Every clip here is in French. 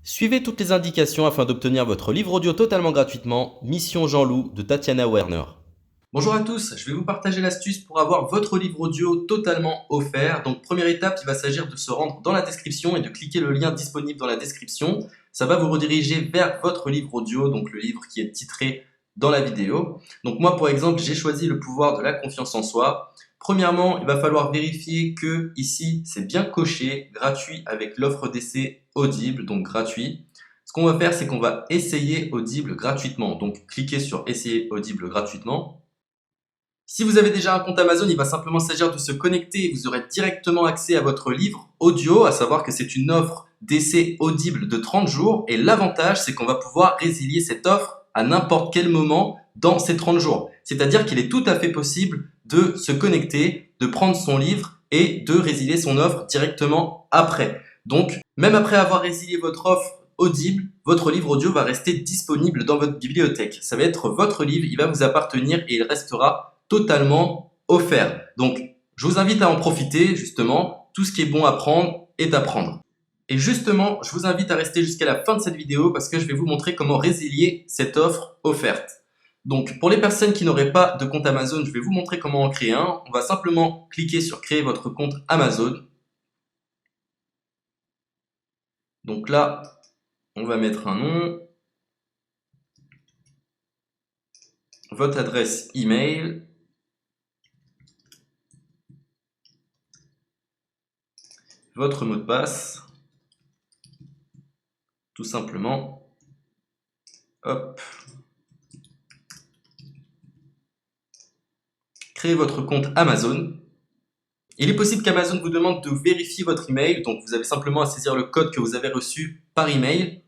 Suivez toutes les indications afin d'obtenir votre livre audio totalement gratuitement. Mission Jean-Loup de Tatiana Werner. Bonjour à tous, je vais vous partager l'astuce pour avoir votre livre audio totalement offert. Donc première étape, il va s'agir de se rendre dans la description et de cliquer le lien disponible dans la description. Ça va vous rediriger vers votre livre audio, donc le livre qui est titré dans la vidéo. Donc moi par exemple, j'ai choisi le pouvoir de la confiance en soi. Premièrement, il va falloir vérifier que ici c'est bien coché, gratuit avec l'offre d'essai Audible, donc gratuit. Ce qu'on va faire, c'est qu'on va essayer Audible gratuitement. Donc cliquez sur essayer Audible gratuitement. Si vous avez déjà un compte Amazon, il va simplement s'agir de se connecter et vous aurez directement accès à votre livre audio, à savoir que c'est une offre d'essai Audible de 30 jours. Et l'avantage, c'est qu'on va pouvoir résilier cette offre à n'importe quel moment dans ces 30 jours. C'est-à-dire qu'il est tout à fait possible de se connecter, de prendre son livre et de résilier son offre directement après. Donc, même après avoir résilié votre offre Audible, votre livre audio va rester disponible dans votre bibliothèque. Ça va être votre livre, il va vous appartenir et il restera totalement offert. Donc, je vous invite à en profiter, justement. Tout ce qui est bon à prendre est à prendre. Et justement, je vous invite à rester jusqu'à la fin de cette vidéo parce que je vais vous montrer comment résilier cette offre offerte. Donc, pour les personnes qui n'auraient pas de compte Amazon, je vais vous montrer comment en créer un. On va simplement cliquer sur créer votre compte Amazon. Donc là, on va mettre un nom, votre adresse email, votre mot de passe, tout simplement. Hop. Créez votre compte Amazon. Il est possible qu'Amazon vous demande de vérifier votre email, donc vous avez simplement à saisir le code que vous avez reçu par email.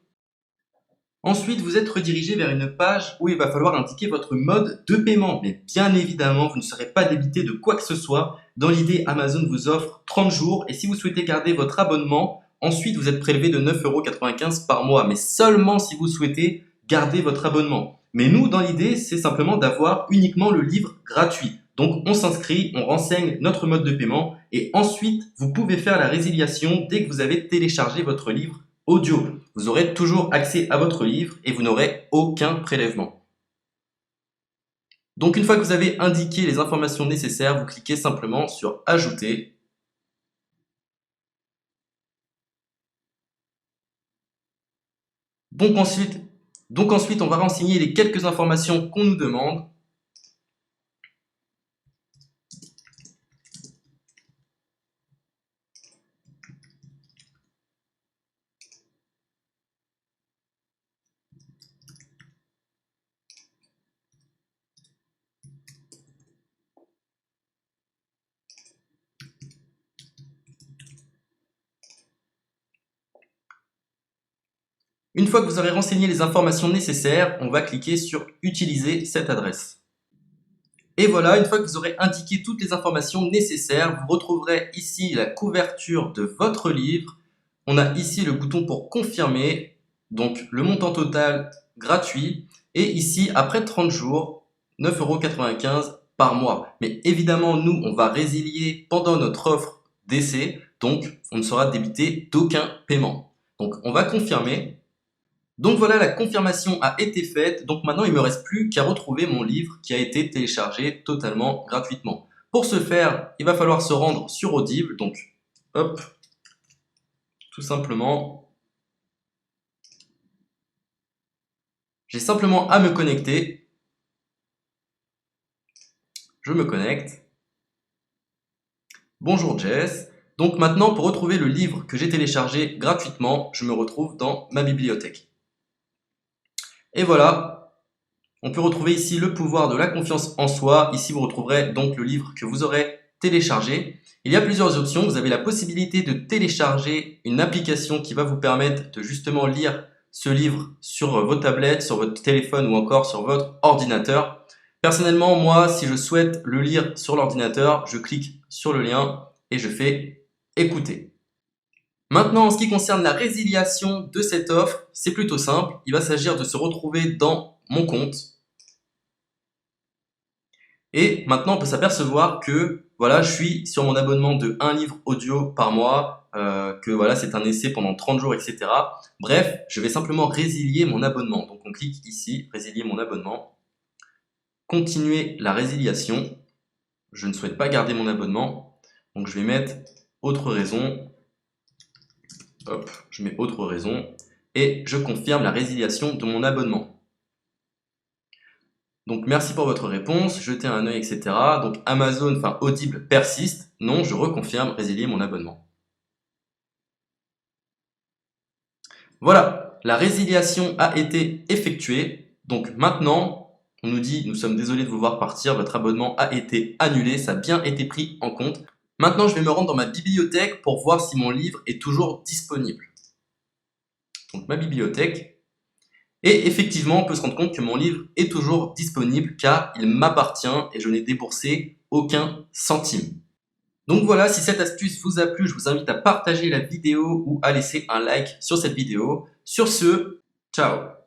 Ensuite, vous êtes redirigé vers une page où il va falloir indiquer votre mode de paiement. Mais bien évidemment, vous ne serez pas débité de quoi que ce soit. Dans l'idée, Amazon vous offre 30 jours et si vous souhaitez garder votre abonnement, ensuite vous êtes prélevé de 9,95 € par mois, mais seulement si vous souhaitez garder votre abonnement. Mais nous, dans l'idée, c'est simplement d'avoir uniquement le livre gratuit. Donc on s'inscrit, on renseigne notre mode de paiement et ensuite vous pouvez faire la résiliation dès que vous avez téléchargé votre livre audio. Vous aurez toujours accès à votre livre et vous n'aurez aucun prélèvement. Donc une fois que vous avez indiqué les informations nécessaires, vous cliquez simplement sur ajouter. Donc ensuite, on va renseigner les quelques informations qu'on nous demande. Une fois que vous aurez renseigné les informations nécessaires, on va cliquer sur utiliser cette adresse. Et voilà, une fois que vous aurez indiqué toutes les informations nécessaires, vous retrouverez ici la couverture de votre livre. On a ici le bouton pour confirmer, donc le montant total gratuit. Et ici, après 30 jours, 9,95 € par mois. Mais évidemment, nous, on va résilier pendant notre offre d'essai, donc on ne sera débité d'aucun paiement. Donc on va confirmer. Donc voilà, la confirmation a été faite. Donc maintenant, il ne me reste plus qu'à retrouver mon livre qui a été téléchargé totalement gratuitement. Pour ce faire, il va falloir se rendre sur Audible. Donc, hop, tout simplement. J'ai simplement à me connecter. Je me connecte. Bonjour Jess. Donc maintenant, pour retrouver le livre que j'ai téléchargé gratuitement, je me retrouve dans ma bibliothèque. Et voilà, on peut retrouver ici le pouvoir de la confiance en soi. Ici, vous retrouverez donc le livre que vous aurez téléchargé. Il y a plusieurs options. Vous avez la possibilité de télécharger une application qui va vous permettre de justement lire ce livre sur vos tablettes, sur votre téléphone ou encore sur votre ordinateur. Personnellement, moi, si je souhaite le lire sur l'ordinateur, je clique sur le lien et je fais écouter. Maintenant, en ce qui concerne la résiliation de cette offre, c'est plutôt simple. Il va s'agir de se retrouver dans mon compte. Et maintenant, on peut s'apercevoir que voilà, je suis sur mon abonnement de 1 livre audio par mois. que voilà, c'est un essai pendant 30 jours, etc. Bref, je vais simplement résilier mon abonnement. Donc on clique ici, résilier mon abonnement. Continuer la résiliation. Je ne souhaite pas garder mon abonnement. Donc je vais mettre autre raison. Hop, je mets autre raison. Et je confirme la résiliation de mon abonnement. Donc merci pour votre réponse, jetez un œil, etc. Donc Amazon, enfin Audible persiste. Non, je reconfirme, résilier mon abonnement. Voilà, la résiliation a été effectuée. Donc maintenant, on nous dit, nous sommes désolés de vous voir partir, votre abonnement a été annulé, ça a bien été pris en compte. Maintenant, je vais me rendre dans ma bibliothèque pour voir si mon livre est toujours disponible. Donc ma bibliothèque. Et effectivement, on peut se rendre compte que mon livre est toujours disponible car il m'appartient et je n'ai déboursé aucun centime. Donc voilà, si cette astuce vous a plu, je vous invite à partager la vidéo ou à laisser un like sur cette vidéo. Sur ce, ciao!